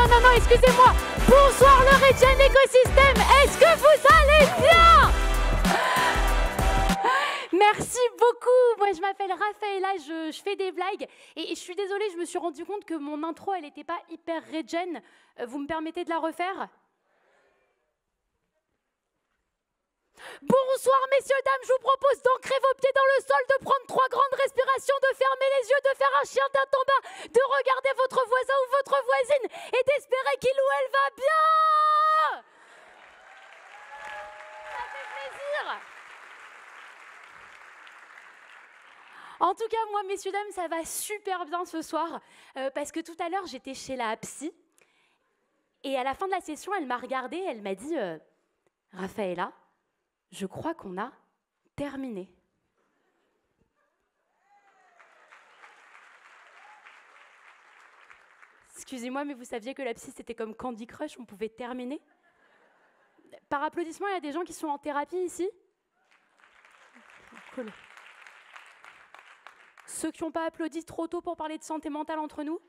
non, excusez-moi. Bonsoir le Regen écosystème, est-ce que vous allez bien? Merci beaucoup. Moi, je m'appelle Raphaëla, je fais des blagues. Et je suis désolée, je me suis rendu compte que mon intro, elle n'était pas hyper Regen. Vous me permettez de la refaire? Bonsoir, messieurs, dames, je vous propose d'ancrer vos pieds dans le sol, de prendre 3 grandes respirations, de fermer les yeux, de faire un chien d'un en bas, de regarder votre voisin ou votre voisine et d'espérer qu'il ou elle va bien. Ça fait plaisir. En tout cas, moi, messieurs, dames, ça va super bien ce soir parce que tout à l'heure, j'étais chez la psy et à la fin de la session, elle m'a regardée, elle m'a dit « Raphaëla, je crois qu'on a terminé. » Excusez-moi, mais vous saviez que la psy, c'était comme Candy Crush, on pouvait terminer? Par applaudissement, il y a des gens qui sont en thérapie ici? Cool. Ceux qui n'ont pas applaudi trop tôt pour parler de santé mentale entre nous?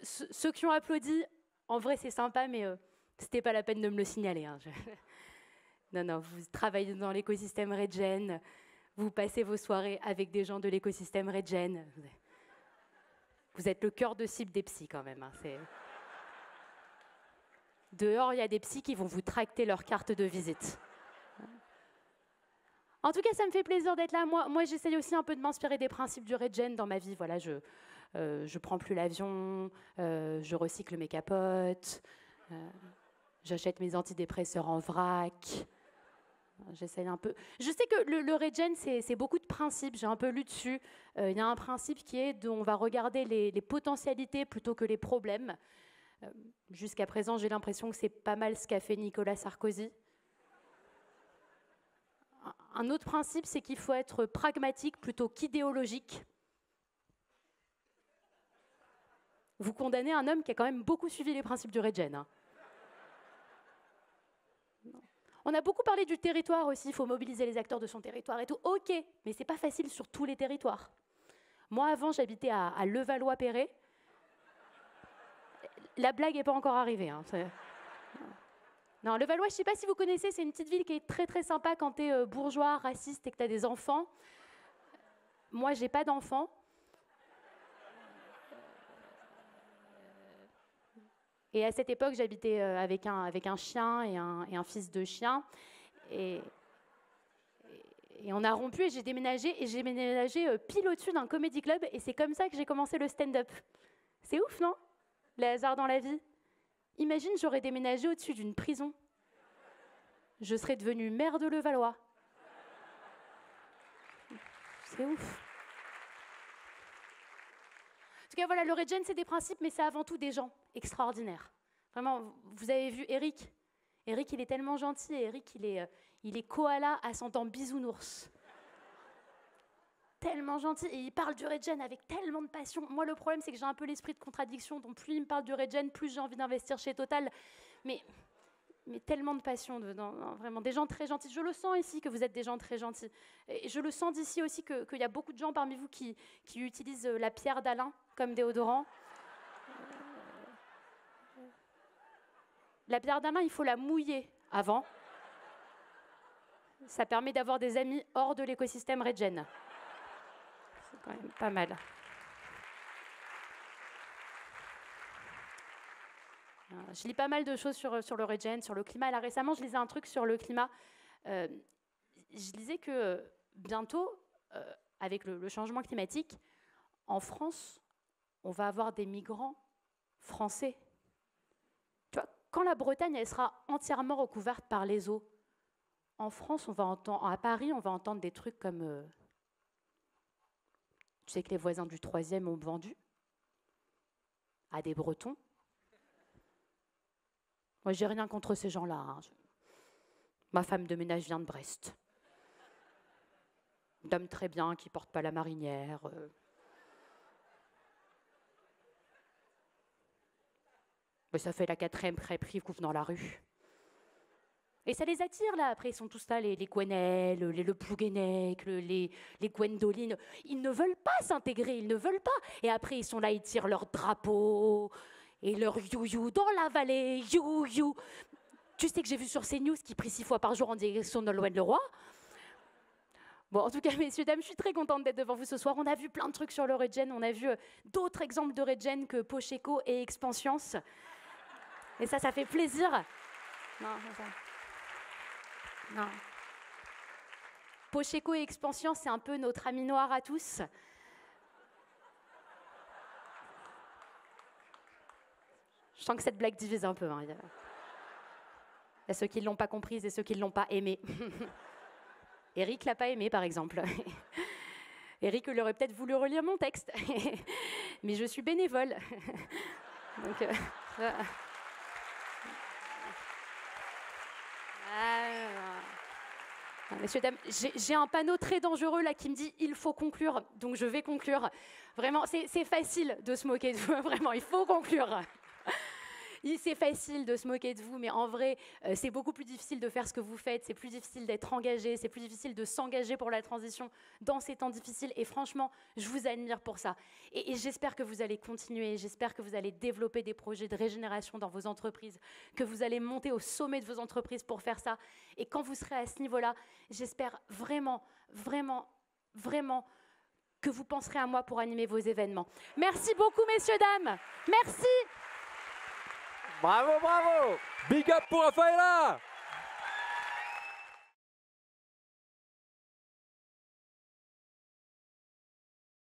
Ceux qui ont applaudi, en vrai, c'est sympa, mais c'était pas la peine de me le signaler. Hein. Non, non, vous travaillez dans l'écosystème Regen, vous passez vos soirées avec des gens de l'écosystème Regen. Vous êtes le cœur de cible des psys quand même. Hein, dehors, il y a des psys qui vont vous tracter leur carte de visite. En tout cas, ça me fait plaisir d'être là. Moi j'essaye aussi un peu de m'inspirer des principes du Regen dans ma vie. Voilà, je prends plus l'avion, je recycle mes capotes, j'achète mes antidépresseurs en vrac. J'essaye un peu. Je sais que le Regen, c'est beaucoup de principes. J'ai un peu lu dessus. Il y a un principe qui est on va regarder les potentialités plutôt que les problèmes. Jusqu'à présent, j'ai l'impression que c'est pas mal ce qu'a fait Nicolas Sarkozy. Un autre principe, c'est qu'il faut être pragmatique plutôt qu'idéologique. Vous condamnez un homme qui a quand même beaucoup suivi les principes du Regen. Hein. On a beaucoup parlé du territoire aussi, il faut mobiliser les acteurs de son territoire et tout. Ok, mais c'est pas facile sur tous les territoires. Moi, avant, j'habitais à Levallois-Perret. La blague n'est pas encore arrivée. Hein. Non, Levallois, je ne sais pas si vous connaissez, c'est une petite ville qui est très très sympa quand tu es bourgeois, raciste et que tu as des enfants. Moi, j'ai pas d'enfants. Et à cette époque, j'habitais avec un chien et un fils de chien. Et on a rompu et j'ai déménagé pile au-dessus d'un comédie club. Et c'est comme ça que j'ai commencé le stand-up. C'est ouf, non? Les hasards dans la vie. Imagine, j'aurais déménagé au-dessus d'une prison. Je serais devenue maire de Levallois. C'est ouf. En tout cas, voilà, le Regen, c'est des principes, mais c'est avant tout des gens extraordinaires. Vraiment, vous avez vu Eric? Eric, il est tellement gentil. Eric, il est koala ascendant bisounours. Tellement gentil. Et il parle du Regen avec tellement de passion. Moi, le problème, c'est que j'ai un peu l'esprit de contradiction. Donc, plus il me parle du Regen, plus j'ai envie d'investir chez Total. Mais tellement de passion dedans. Non, vraiment, des gens très gentils. Je le sens ici que vous êtes des gens très gentils. Et je le sens d'ici aussi qu'il y a beaucoup de gens parmi vous qui utilisent la pierre d'Alain comme déodorant. La pierre d'Alain, il faut la mouiller avant. Ça permet d'avoir des amis hors de l'écosystème Regen. C'est quand même pas mal. Je lis pas mal de choses sur le Regen, sur le climat. Là, récemment, je lisais un truc sur le climat. Je lisais que bientôt, avec le changement climatique, en France, on va avoir des migrants français. Tu vois, quand la Bretagne elle sera entièrement recouverte par les eaux, en France, à Paris, on va entendre des trucs comme tu sais que les voisins du 3e ont vendu à des Bretons. Moi, j'ai rien contre ces gens-là. Hein. Ma femme de ménage vient de Brest. Une dame très bien qui porte pas la marinière. Mais ça fait la 4e crêperie dans la rue. Et ça les attire, là. Après, ils sont tous là, les Gwenel, les Le Plouguenec, les Gwendolyn. Ils ne veulent pas s'intégrer, ils ne veulent pas. Et après, ils sont là, ils tirent leur drapeau. Et leur you-you dans la vallée, you-you. Tu sais que j'ai vu sur CNews qui prie 6 fois par jour en direction de Nolwenn-Leroy. Bon, en tout cas, messieurs, dames, je suis très contente d'être devant vous ce soir. On a vu plein de trucs sur le regen. On a vu d'autres exemples de regen que Pocheco et Expansience. Et ça fait plaisir. Non, ça. Non. Pocheco et Expansience, c'est un peu notre ami noir à tous. Je sens que cette blague divise un peu. Hein. Il y a ceux qui ne l'ont pas comprise et ceux qui ne l'ont pas aimée. Eric l'a pas aimé, par exemple. Eric, il aurait peut-être voulu relire mon texte. Mais je suis bénévole. Donc, messieurs, dames, j'ai un panneau très dangereux là qui me dit « il faut conclure », donc je vais conclure. Vraiment, c'est facile de se moquer de vous, vraiment, il faut conclure. C'est facile de se moquer de vous, mais en vrai, c'est beaucoup plus difficile de faire ce que vous faites, c'est plus difficile d'être engagé, c'est plus difficile de s'engager pour la transition dans ces temps difficiles. Et franchement, je vous admire pour ça. Et j'espère que vous allez continuer, j'espère que vous allez développer des projets de régénération dans vos entreprises, que vous allez monter au sommet de vos entreprises pour faire ça. Et quand vous serez à ce niveau-là, j'espère vraiment, vraiment, vraiment que vous penserez à moi pour animer vos événements. Merci beaucoup, messieurs, dames. Merci. Bravo, bravo! Big up pour Rafaela!